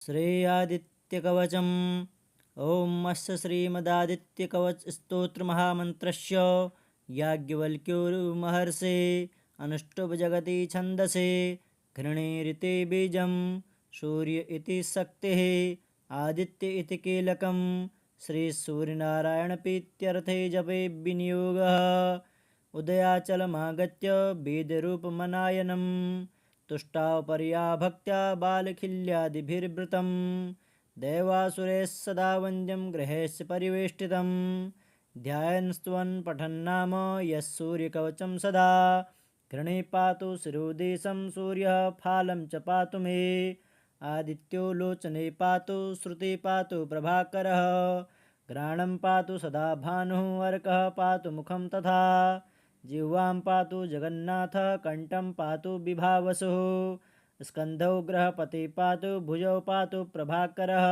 श्रेयादित्यकवचम् ॐ अस्य श्रीमदादित्यकवचस्तोत्रमहामन्त्रस्य याज्ञवल्क्यो अनुष्टुप् जगति छन्दसे घृणीरिति बीजं सूर्य इति शक्तिः आदित्य इति कीलकं श्रीसूर्यनारायणप्रीत्यर्थे जपे विनियोगः उदयाचलमागत्य वेदरूपमनायनं तुष्टावपर्या भक्त्या बालखिल्यादिभिर्वृतं देवासुरैः सदा वन्द्यं गृहेस्य परिवेष्टितं ध्यायन् स्तुवन् पठन्नाम यः सूर्यकवचं सदा घृणे पातु शिरोदेशं सूर्यः फालं च पातु मे आदित्यो लोचने पातु श्रुते पातु प्रभाकरः घ्राणं पातु सदा भानुः अर्कः पातु मुखं तथा जिह्वां पातु जगन्नाथः कण्ठं पातु विभावसुः स्कन्धौ ग्रहपति पातु भुजौ पातु प्रभाकरः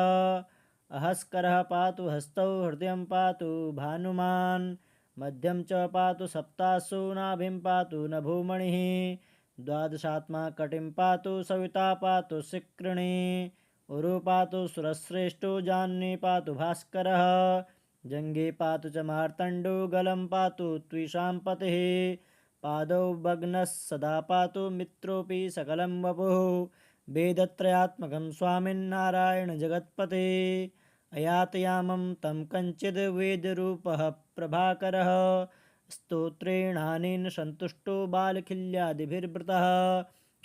अहस्करः पातु हस्तौ हृदयं पातु भानुमान् मध्यं च पातु सप्तासु नाभिं पातु नभोमणिः द्वादशात्मा कटिं पातु सविता पातु शिक्रिणी उरु पातु सुरश्रेष्ठो जाह्नवी पातु भास्करः जङ्घे पातु च मार्तण्डो गलं पातु त्विषां पतिः पादौ भग्नः सदा पातु मित्रोऽपि सकलं वपुः वेदत्रयात्मकं स्वामिन्नारायण जगत्पते अयातयामं तं कञ्चिद् वेदरूपः प्रभाकरः स्तोत्रेणानेन सन्तुष्टो बालखिल्यादिभिर्वृतः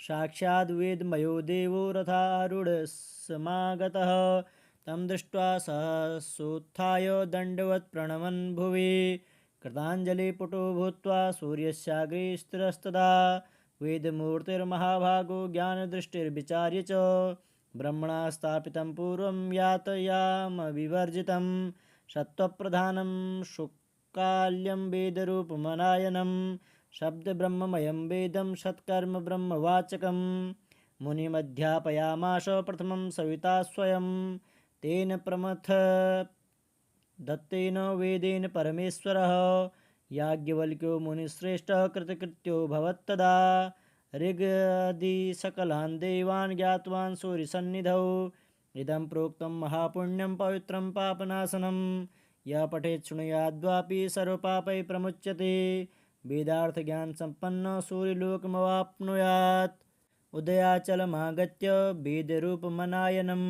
साक्षाद्वेदमयो देवो रथारूढः समागतः तं दृष्ट्वा सहसोत्थाय दण्डवत् प्रणमन् भुवि कृताञ्जलिपुटो भूत्वा सूर्यस्याग्रे स्थिरस्तदा वेदमूर्तिर्महाभागो ज्ञानदृष्टिर्विचार्य च ब्रह्मणा स्थापितं पूर्वं यातयामविवर्जितं सत्त्वप्रधानं शुक्काल्यं वेदरूपमनायनं शब्दब्रह्ममयं वेदं सत्कर्म ब्रह्मवाचकं मुनिमध्यापयामास प्रथमं सविता स्वयं तेन प्रमथ दत्तेन वेदेन परमेश्वरः याज्ञवल्क्यो मुनिश्रेष्ठः कृतकृत्यो भवत्तदा ऋगदि सकलान् देवान् ज्ञातवान् सूर्यसन्निधौ इदं प्रोक्तं महापुण्यं पवित्रं पापनाशनं यः पठेत् शृणुयाद्वापि सर्वपापैः प्रमुच्यते वेदार्थज्ञानसम्पन्नः सूर्यलोकमवाप्नुयात् उदयाचलमागत्य वेदरूपमनायनं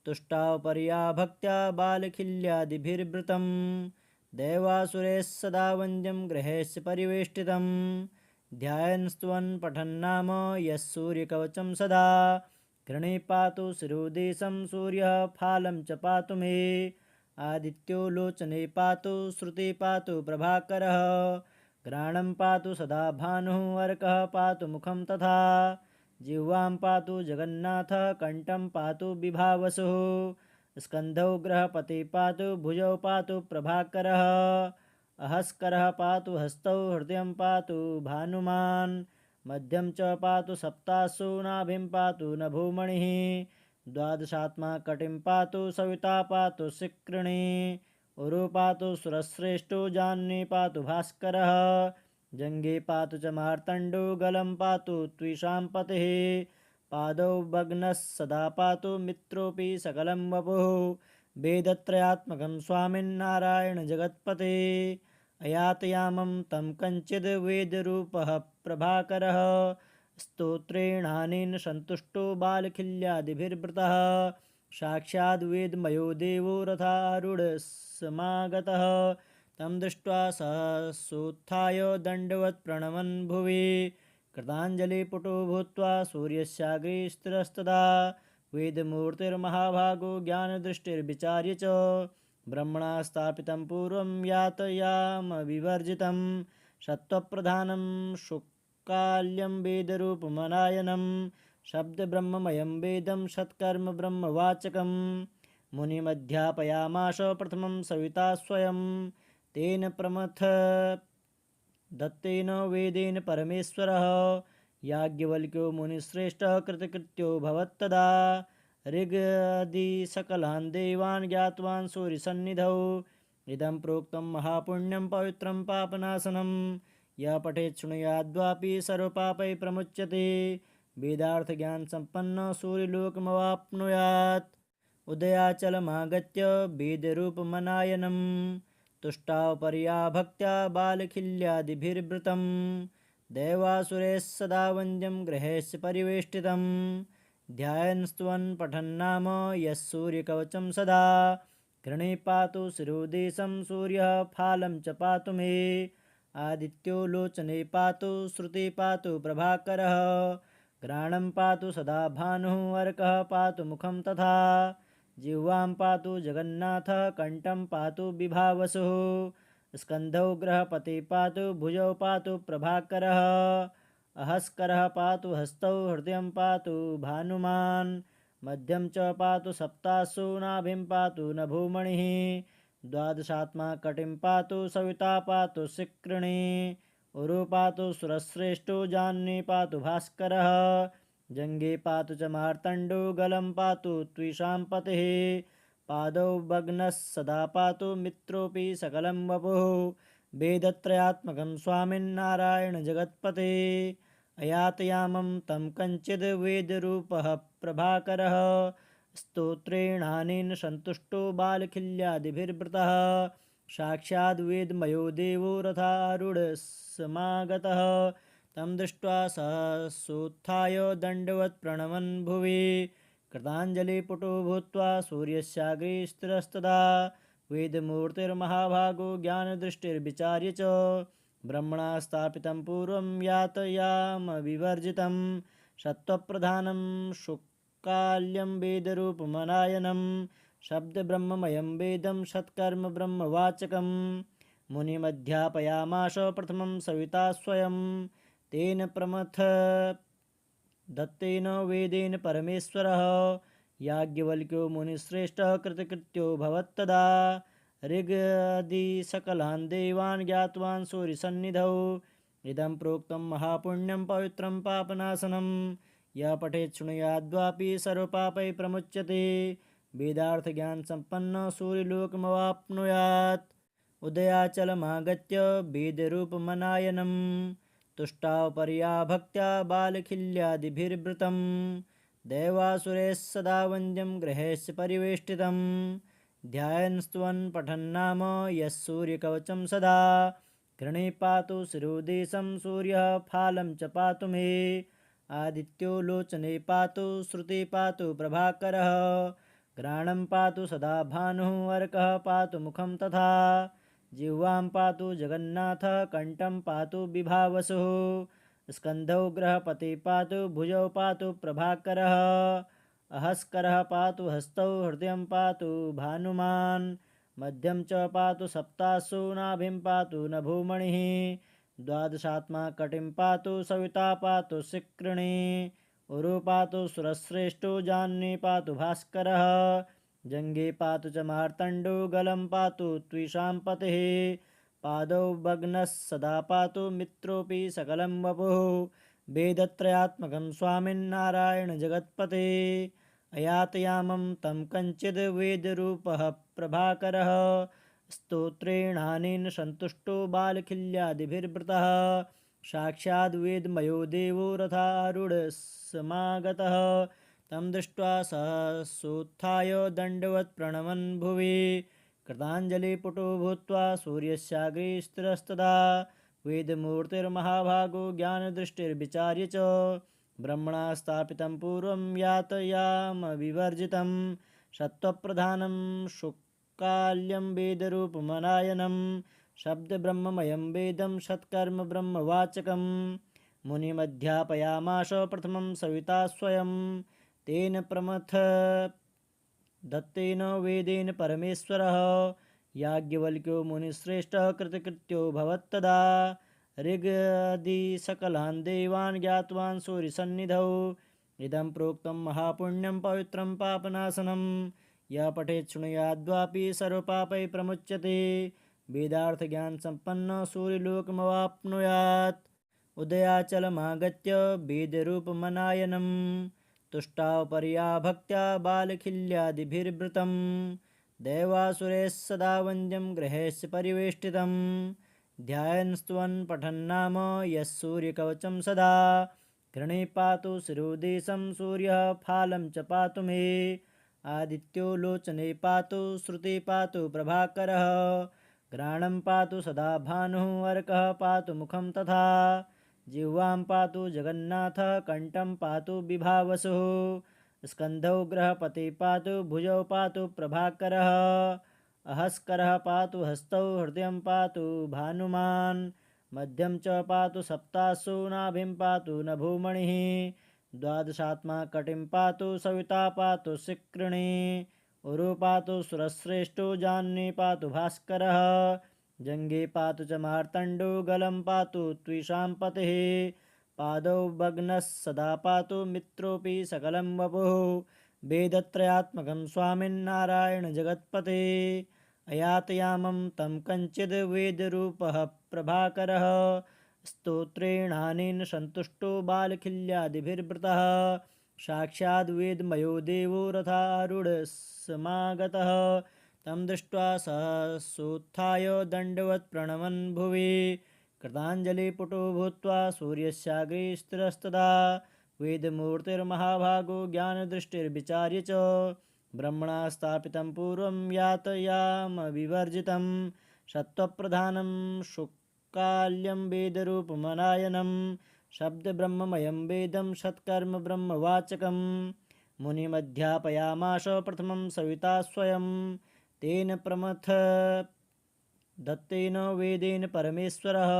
तुष्टावपर्या भक्त्या बालखिल्यादिभिर्वृतं देवासुरैः सदा वन्द्यं गृहेस्य परिवेष्टितं ध्यायन् स्तुवन् पठन्नाम यः सूर्यकवचं सदा घृणे पातु शिरोदेशं सूर्यः फालं च पातु मे आदित्यो लोचने पातु श्रुते पातु प्रभाकरः घ्राणं पातु सदा भानुः अर्कः पातु मुखं तथा जिह्वां पातु जगन्नाथः कण्ठं पातु विभावसुः स्कन्धौ ग्रहपति पातु भुजौ पातु प्रभाकरः अहस्करः पातु हस्तौ हृदयं पातु भानुमान् मध्यं च पातु सप्तासु नाभिं पातु नभोमणिः द्वादशात्मा कटिं पातु सविता पातु शिक्रिणी उरु पातु सुरश्रेष्ठो जाह्नवी पातु भास्करः जङ्घे पातु च मार्तण्डो गलं पातु त्विषां पतिः पादौ भग्नः सदा पातु मित्रोऽपि सकलं वपुः वेदत्रयात्मकं स्वामिन्नारायण जगत्पते अयातयामं तं कञ्चिद् वेदरूपः प्रभाकरः स्तोत्रेणानेन सन्तुष्टो बालखिल्यादिभिर्वृतः साक्षाद्वेदमयो देवो रथारूढः समागतः तं दृष्ट्वा सहसोत्थाय दण्डवत् प्रणमन् भुवि कृताञ्जलिपुटो भूत्वा सूर्यस्याग्रे स्थिरस्तदा वेदमूर्तिर्महाभागो ज्ञानदृष्टिर्विचार्य च ब्रह्मणा स्थापितं पूर्वं यातयामविवर्जितं सत्त्वप्रधानं शुक्काल्यं वेदरूपमनायनं शब्दब्रह्ममयं वेदं सत्कर्म ब्रह्मवाचकं मुनिमध्यापयामास प्रथमं सविता स्वयं तेन प्रमथ दत्तेन वेदेन परमेश्वरः याज्ञवल्क्यो मुनिश्रेष्ठः कृतकृत्यो भवत्तदा ऋगदि सकलान् देवान् ज्ञातवान् सूर्यसन्निधौ इदं प्रोक्तं महापुण्यं पवित्रं पापनाशनं यः पठेत् शृणुयाद्वापि सर्वपापैः प्रमुच्यते वेदार्थज्ञानसम्पन्न सूर्यलोकमवाप्नुयात्। उदयाचलमागत्य वेदरूपमनायनं तुष्टावपर्या भक्त्या बालखिल्यादिभिर्वृतं। दैवासुरैः सदा वन्द्यं गृहैश्च परिवेष्टितं। ध्यायन् स्तवन् पठन्नाम यः सूर्यकवचं सदा। घृणे पातु शिरोदेशं सूर्यः फालं च पातु मे। आदित्यो लोचने पातु श्रुते पातु प्रभाकरः। घ्राणं पातु सदा भानुः अर्कः पातु मुखं तथा। जिह्वां पातु जगन्नाथः कण्ठं पातु विभावसुः। स्कन्धौ ग्रहपति पातु भुजौ पातु प्रभाकरः। अहस्करः पातु हस्तौ हृदयं पातु भानुमान्। मध्यं च पातु सप्तासु नाभिं पातु नभोमणिः। द्वादशात्मा कटिं पातु सविता पातु शिकृणि। उरु पातु सुरश्रेष्ठो जाह्नवी पातु भास्करः। जङ्घे पातु च मार्तण्डो गलं पातु त्विषां पतिः। पादौ भग्नः सदा पातु मित्रोऽपि सकलं वपुः। वेदत्रयात्मकं स्वामिन्नारायण जगत्पते। अयातयामं तं कञ्चिद् वेदरूपः प्रभाकरः। स्तोत्रेणानेन सन्तुष्टो बालखिल्यादिभिर्वृतः। साक्षाद्वेदमयो देवो रथारूढः समागतः। तं दृष्ट्वा सहसोत्थाय दण्डवत् प्रणमन् भुवि। कृताञ्जलिपुटो भूत्वा सूर्यस्याग्रे स्थिरस्तदा। वेदमूर्तिर्महाभागो ज्ञानदृष्टिर्विचार्य च। ब्रह्मणा स्थापितं पूर्वं यातयामविवर्जितं। सत्त्वप्रधानं शुक्लाल्यं वेदरूपमनायनं। शब्दब्रह्ममयं वेदं सत्कर्म ब्रह्मवाचकं। मुनिमध्यापयामास प्रथमं सविता स्वयं। तेन दत्तेन वेदेन परमेश्वरः। याज्ञवल्क्यो मुनिश्रेष्ठः कृतकृत्यो भवत्तदा। ऋगादिसकलान् देवान् ज्ञातवान् सूर्यसन्निधौ। इदं प्रोक्तं महापुण्यं पवित्रं पापनाशनं। यः पठेत् शृणुयाद्वापि सर्वपापैः प्रमुच्यते। वेदार्थज्ञानसम्पन्नः सूर्यलोकमवाप्नुयात्। उदयाचलमागत्य वेदरूपमनायनं तुष्टावपर्या भक्त्या बालखिल्यादिभिर्वृतं। दैवासुरैः सदा वन्द्यं गृहैश्च परिवेष्टितं। ध्यायन् स्तवन् पठन्नाम यः सूर्यकवचं सदा। घृणे पातु शिरोदेशं सूर्यः फालं च पातु मे। आदित्यो लोचने पातु श्रुते पातु प्रभाकरः। घ्राणं पातु सदा भानुः अर्कः पातु मुखं तथा। जिह्वां पातु जगन्नाथः कण्ठं पातु विभावसुः। स्कन्धौ ग्रहपति पातु भुजौ पातु प्रभाकरः। अहस्करः पातु हस्तौ हृदयं पातु भानुमान्। मध्यं च पातु सप्तासु नाभिं पातु नभोमणिः। द्वादशात्मा कटिं पातु सविता पातु शिकृणि। उरु पातु सुरश्रेष्ठो जाह्नवी पातु भास्करः। जङ्घे पातु च मार्तण्डो गलं पातु त्विषां पतिः। पादौ भग्नः सदा पातु मित्रोऽपि सकलं वपुः। वेदत्रयात्मकं स्वामिन्नारायण जगत्पते। अयातयामं तं कञ्चिद् वेदरूपः प्रभाकरः। स्तोत्रेणानेन सन्तुष्टो बालखिल्यादिभिर्वृतः। साक्षाद्वेदमयो देवो रथारूढः समागतः। तं दृष्ट्वा सहसोत्थाय दण्डवत् प्रणमन् भुवि। कृताञ्जलिपुटो भूत्वा सूर्यस्याग्रे स्थिरस्तदा। वेदमूर्तिर्महाभागो ज्ञानदृष्टिर्विचार्य च। ब्रह्मणा स्थापितं पूर्वं यातयामविवर्जितं। सत्त्वप्रधानं शुक्लाल्यं वेदरूपमनायनं। शब्दब्रह्ममयं वेदं सत्कर्म ब्रह्मवाचकं। मुनिमध्यापयामास प्रथमं सविता स्वयं। तेन दत्तेन वेदेन परमेश्वरः। याज्ञवल्क्यो मुनिश्रेष्ठः कृतकृत्यो भवत्तदा। ऋगादिसकलान् देवान् ज्ञातवान् सूर्यसन्निधौ। इदं प्रोक्तं महापुण्यं पवित्रं पापनाशनं। यः पठेत् शृणुयाद्वापि सर्वपापैः प्रमुच्यते। वेदार्थज्ञानसम्पन्नः सूर्यलोकमवाप्नुयात्। उदयाचलमागत्य वेदरूपमनायनं तुष्टावपर्या भक्त्या बालखिल्यादिभिर्वृतं। दैवासुरैः सदा वन्द्यं गृहैश्च परिवेष्टितं। ध्यायन् स्तवन् पठन्नाम यः सूर्यकवचं सदा। घृणे पातु शिरोदेशं सूर्यः फालं च पातु मे आदित्यो लोचने पातु श्रुते पातु प्रभाकरः घ्राणं पातु सदा भानुः अर्कः पातु मुखं तथा जिह्वां पातु जगन्नाथः कण्ठं पातु विभावसुः स्कन्धौ ग्रहपति पातु भुजौ पातु प्रभाकरः अहस्करः पातु हस्तौ हृदयं पातु भानुमान् मध्यं च पातु सप्तासु नाभिं पातु नभोमणिः द्वादशात्मा कटिं पातु सविता पातु शिकृणि उरु पातु सुरश्रेष्ठो जाह्नवी पातु भास्करः जङ्गे पातु च मार्तण्डो गलं पातु त्विषां पतिः पादौ भग्नः सदा पातु मित्रोऽपि सकलं वपुः वेदत्रयात्मकं स्वामिन्नारायण जगत्पते अयातयामं तं कञ्चिद् वेदरूपः प्रभाकरः स्तोत्रेणानेन सन्तुष्टो बालखिल्यादिभिर्वृतः साक्षाद्वेदमयो देवो रथारूढः समागतः तं दृष्ट्वा सहसोत्थाय दण्डवत् प्रणमन् भुवि कृताञ्जलिपुटो भूत्वा सूर्यस्याग्रे स्थिरस्तदा वेदमूर्तिर्महाभागो ज्ञानदृष्टिर्विचार्य च ब्रह्मणा स्थापितं पूर्वं यातयामविवर्जितं सत्त्वप्रधानं शुक्काल्यं वेदरूपमनायनं शब्दब्रह्ममयं वेदं सत्कर्म ब्रह्मवाचकं मुनिमध्यापयामास प्रथमं सविता स्वयं तेन प्रमथ दत्तेन वेदेन परमेश्वरः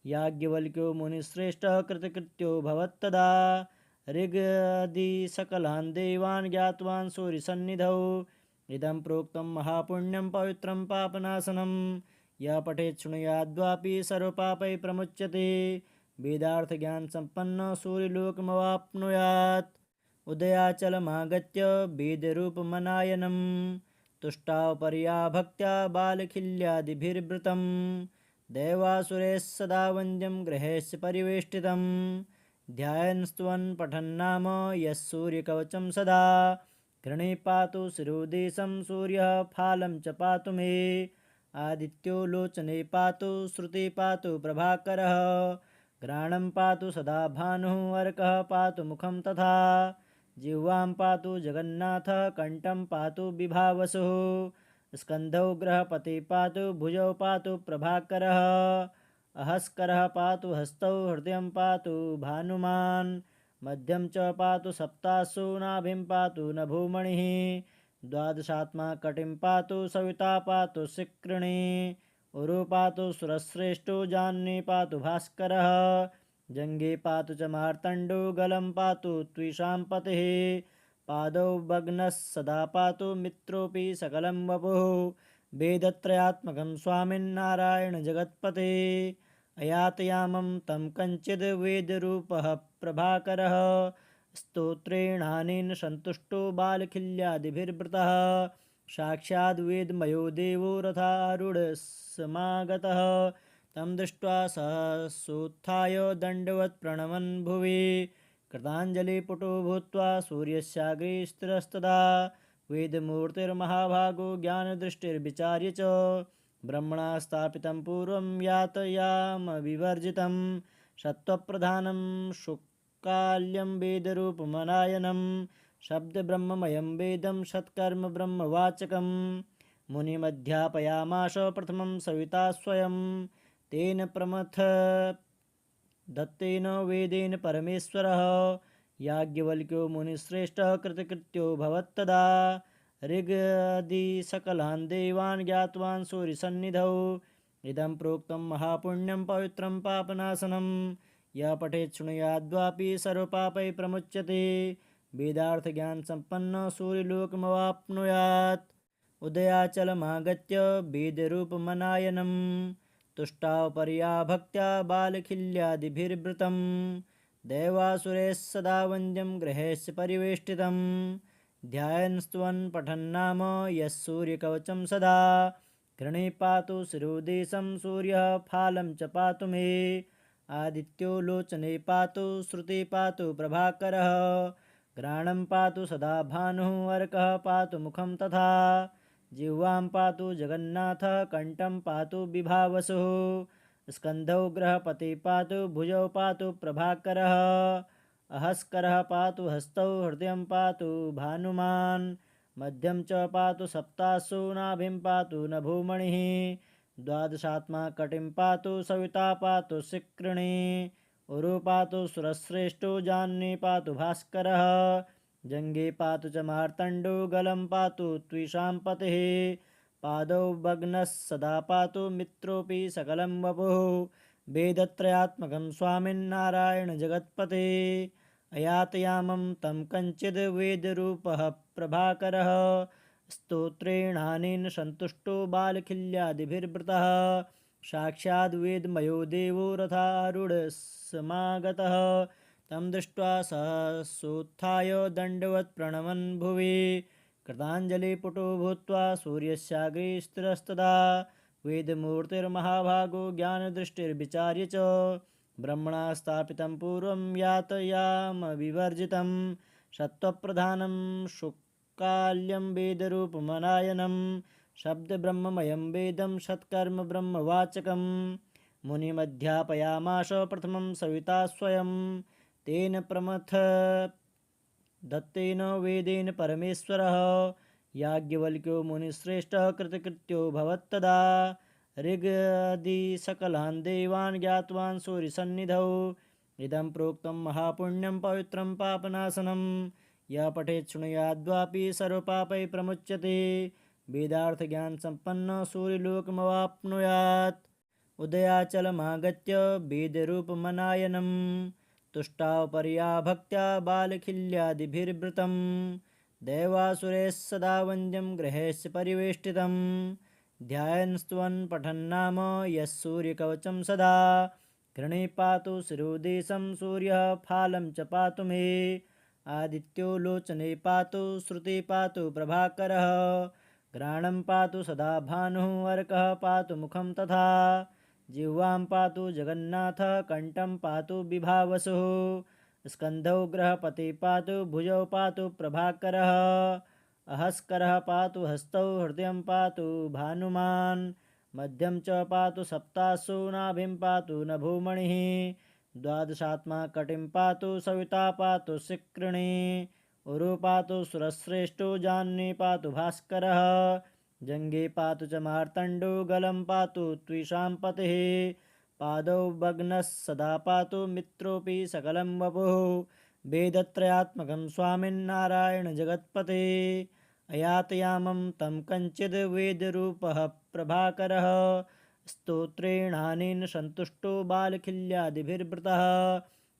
याज्ञवल्क्यो मुनिश्रेष्ठः कृतकृत्यो भवत्तदा ऋगदि सकलान् देवान् ज्ञातवान् सूर्यसन्निधौ इदं प्रोक्तं महापुण्यं पवित्रं पापनाशनं यः पठेत् शृणुयाद्वापि सर्वपापैः प्रमुच्यते वेदार्थज्ञानसम्पन्नः सूर्यलोकमवाप्नुयात् उदयाचलमागत्य वेदरूपमनायनं तुष्टावपर्या भक्त्या बालखिल्यादिभिर्वृतं दैवासुरैः सदा वन्द्यं गृहस्य परिवेष्टितं ध्यायन् स्तुवन् पठन्नाम यः सूर्यकवचं सदा घृणे पातु शिरोदेशं सूर्यः फालं च पातु मे आदित्यो लोचने पातु श्रुते पातु प्रभाकरः घ्राणं पातु सदा भानुः अर्कः पातु मुखं तथा जिह्वां पातु जगन्नाथः कण्ठं पातु विभावसुः स्कन्धौ ग्रहपति पातु भुजौ पातु प्रभाकरः अहस्करः पातु हस्तौ हृदयं पातु भानुमान् मध्यं च पातु सप्तासु नाभिं पातु नभोमणिः द्वादशात्मा कटिं पातु सविता पातु शिकृणि उरु पातु सुरश्रेष्ठो जाह्नवी पातु भास्करः जङ्गे पातु च मार्तण्डो गलं पातु त्विषां पतिः पादौ भग्नः सदा पातु मित्रोऽपि सकलं वपुः वेदत्रयात्मकं स्वामिन्नारायण जगत्पते अयातयामं तं कञ्चिद् वेदरूपः प्रभाकरः स्तोत्रेणानेन सन्तुष्टो बालखिल्यादिभिर्वृतः साक्षाद्वेदमयो देवो रथारूढः समागतः तं दृष्ट्वा सहसोत्थाय दण्डवत् प्रणमन् भुवि कृताञ्जलिपुटो भूत्वा सूर्यस्याग्रे स्थिरस्तदा वेदमूर्तिर्महाभागो ज्ञानदृष्टिर्विचार्य च ब्रह्मणा स्थापितं पूर्वं यातयामविवर्जितं सत्त्वप्रधानं शुक्काल्यं वेदरूपमनायनं शब्दब्रह्ममयं वेदं सत्कर्म ब्रह्मवाचकं मुनिमध्यापयामास प्रथमं सविता स्वयं तेन प्रमथ दत्तेन वेदेन परमेश्वरः याज्ञवल्क्यो मुनिश्रेष्ठः कृतकृत्यो भवत्तदा ऋगदि सकलान् देवान् ज्ञातवान् सूर्यसन्निधौ इदं प्रोक्तं महापुण्यं पवित्रं पापनाशनं यः पठेत् शृणुयाद्वापि सर्वपापैः प्रमुच्यते वेदार्थज्ञानसम्पन्नः सूर्यलोकमवाप्नुयात् उदयाचलमागत्य वेदरूपमनायनं तुष्टावपर्या भक्त्या बालखिल्यादिभिर्वृतं दैवासुरैः सदा वन्द्यं गृहस्य परिवेष्टितं ध्यायन् स्तुवन् पठन्नाम यः सूर्यकवचं सदा घृणे पातु शिरोदेशं सूर्यः फालं च पातु मे आदित्यो लोचने पातु श्रुते पातु प्रभाकरः घ्राणं पातु सदा भानुः अर्कः पातु मुखं तथा जिह्वां पातु जगन्नाथः कण्ठं पातु विभावसुः स्कन्धौ ग्रहपति पातु भुजौ पातु प्रभाकरः अहस्करः पातु हस्तौ हृदयं पातु भानुमान् मध्यं च पातु सप्तासु नाभिं पातु नभोमणिः द्वादशात्मा कटिं पातु सविता पातु शिकृणि उरु पातु सुरश्रेष्ठो जाह्नवी पातु भास्करः जङ्गे पातु च मार्तण्डो गलं पातु त्विषां पतिः पादौ भग्नः सदा पातु मित्रोऽपि सकलं वपुः वेदत्रयात्मकं स्वामिन्नारायण जगत्पते अयातयामं तं कञ्चिद् वेदरूपः प्रभाकरः स्तोत्रेणानेन सन्तुष्टो बालखिल्यादिभिर्वृतः साक्षाद्वेदमयो देवो रथारूढः समागतः तं दृष्ट्वा सहसोत्थाय दण्डवत् प्रणमन् भुवि कृताञ्जलिपुटो भूत्वा सूर्यस्याग्रे स्थिरस्तदा वेदमूर्तिर्महाभागो ज्ञानदृष्टिर्विचार्य च ब्रह्मणा स्थापितं पूर्वं यातयामविवर्जितं सत्त्वप्रधानं शुक्काल्यं वेदरूपमनायनं शब्दब्रह्ममयं वेदं सत्कर्म ब्रह्मवाचकं मुनिमध्यापयामास प्रथमं सविता स्वयं तेन प्रमथ दत्तेन वेदेन परमेश्वरः याज्ञवल्क्यो मुनिश्रेष्ठः कृतकृत्यो भवत्तदा ऋगदि सकलान् देवान् ज्ञातवान् सूर्यसन्निधौ इदं प्रोक्तं महापुण्यं पवित्रं पापनाशनं यः पठेत् शृणुयाद्वापि सर्वपापैः प्रमुच्यते वेदार्थज्ञानसम्पन्नः सूर्यलोकमवाप्नुयात् उदयाचलमागत्य वेदरूपमनायनं तुष्टावपर्या भक्त्या बालखिल्यादिभिर्वृतं देवासुरैः सदा वन्द्यं गृहस्य परिवेष्टितं ध्यायन् स्तुवन् पठन्नाम यः सूर्यकवचं सदा घृणे पातु शिरोदेशं सूर्यः फालं च पातु मे आदित्यो लोचने पातु श्रुति पातु प्रभाकरः घ्राणं पातु सदा भानुः अर्कः पातु मुखं तथा जिह्वां पातु जगन्नाथः कण्ठं पातु विभावसुः स्कन्धौ ग्रहपति पातु भुजौ पातु प्रभाकरः अहस्करः पातु हस्तौ हृदयं पातु भानुमान् मध्यं च पातु सप्तासु नाभिं पातु नभोमणिः द्वादशात्मा कटिं पातु सविता पातु शिकृणि उरु पातु सुरश्रेष्ठो जाह्नवी पातु भास्करः जङ्गे पातु च मार्तण्डो गलं पातु त्विषां पतिः पादौ भग्नः सदा पातु मित्रोऽपि सकलं वपुः वेदत्रयात्मकं स्वामिन्नारायण जगत्पते अयातयामं तं कञ्चिद् वेदरूपः प्रभाकरः स्तोत्रेणानेन सन्तुष्टो बालखिल्यादिभिर्वृतः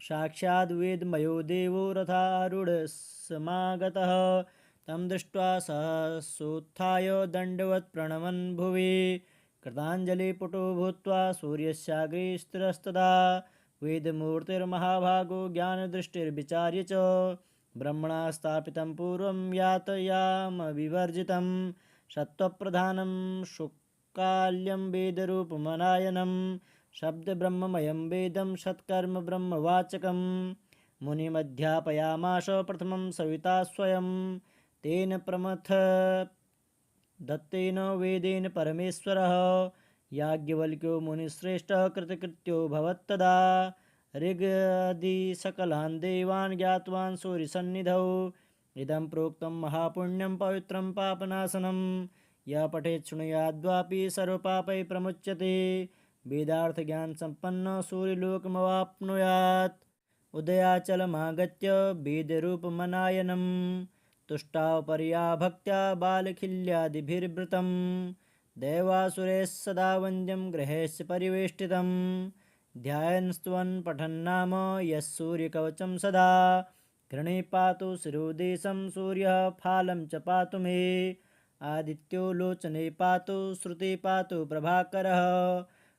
साक्षाद्वेदमयो देवो रथारूढः समागतः तं दृष्ट्वा सहसोत्थाय दण्डवत् प्रणमन् भुवि कृताञ्जलिपुटो भूत्वा सूर्यस्याग्रे स्थिरस्तदा वेदमूर्तिर्महाभागो ज्ञानदृष्टिर्विचार्य च ब्रह्मणा स्थापितं पूर्वं यातयामविवर्जितं सत्त्वप्रधानं शुक्काल्यं वेदरूपमनायनं शब्दब्रह्ममयं वेदं सत्कर्म ब्रह्मवाचकं मुनिमध्यापयामास प्रथमं सविता स्वयं तेन प्रमथ दत्तेन वेदेन परमेश्वरः याज्ञवल्क्यो मुनिश्रेष्ठः कृतकृत्यो भवत्तदा ऋगदि सकलान् देवान् ज्ञातवान् सूर्यसन्निधौ इदं प्रोक्तं महापुण्यं पवित्रं पापनाशनं यः पठेत् शृणुयाद्वापि सर्वपापैः प्रमुच्यते वेदार्थज्ञानसम्पन्नः सूर्यलोकमवाप्नुयात् उदयाचलमागत्य वेदरूपमनायनं तुष्टावपर्या भक्त्या बालखिल्यादिभिर्वृतं देवासुरैः सदा वन्द्यं गृहस्य परिवेष्टितं ध्यायन् स्तुवन् पठन्नाम यः सूर्यकवचं सदा घृणे पातु शिरोदेशं सूर्यः फालं च पातु मे आदित्यो लोचने पातु श्रुति पातु प्रभाकरः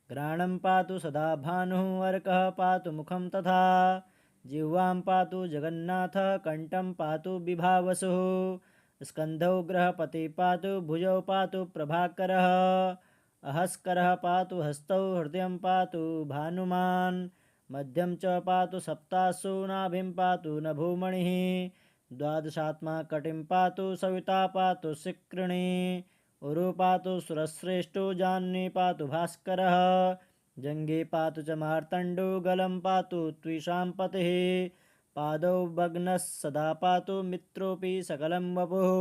घ्राणं पातु सदा भानुः अर्कः पातु मुखं तथा जिह्वां पातु जगन्नाथः कण्ठं पातु विभावसुः स्कन्धौ ग्रहपति पातु भुजौ पातु प्रभाकरः अहस्करः पातु हस्तौ हृदयं पातु भानुमान् मध्यं च पातु सप्तासु नाभिं पातु नभोमणिः द्वादशात्मा कटिं पातु सविता पातु शिकृणि उरु पातु सुरश्रेष्ठो जाह्नवी पातु भास्करः जङ्गे पातु च मार्तण्डो गलं पातु त्विषां पतिः पादौ भग्नः सदा पातु मित्रोऽपि सकलं वपुः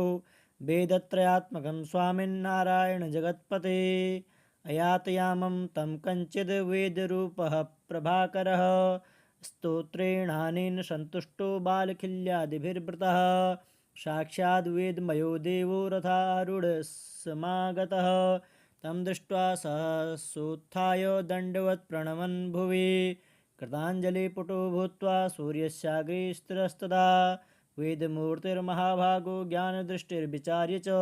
वेदत्रयात्मकं स्वामिन्नारायणजगत्पते अयातयामं तं कञ्चिद् वेदरूपः प्रभाकरः स्तोत्रेणानेन सन्तुष्टो बालखिल्यादिभिर्वृतः साक्षाद्वेदमयो देवो रथारूढः समागतः तं दृष्ट्वा सहसोत्थाय दण्डवत् प्रणमन् भुवि कृताञ्जलिपुटो भूत्वा सूर्यस्याग्रे स्थिरस्तदा वेदमूर्तिर्महाभागो ज्ञानदृष्टिर्विचार्य च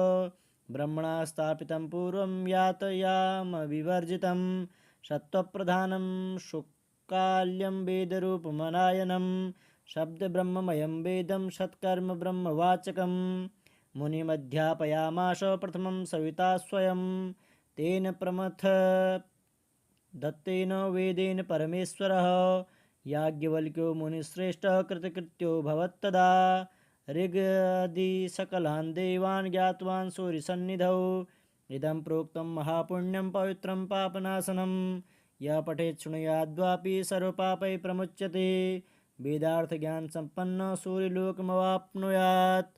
ब्रह्मणा स्थापितं पूर्वं यातयामविवर्जितं सत्त्वप्रधानं शुक्काल्यं वेदरूपमनायनं शब्दब्रह्ममयं वेदं सत्कर्म ब्रह्मवाचकं मुनिमध्यापयामास प्रथमं सविता स्वयं तेन प्रमथ दत्तेन वेदेन परमेश्वरः याज्ञवल्क्यो मुनिश्रेष्ठः कृतकृत्यो भवत्तदा ऋगदि देवान् ज्ञातवान् सूर्यसन्निधौ इदं प्रोक्तं महापुण्यं पवित्रं पापनाशनं यः पठेत् शृणुयाद्वापि सर्वपापैः प्रमुच्यते वेदार्थज्ञानसम्पन्नः सूर्यलोकमवाप्नुयात्।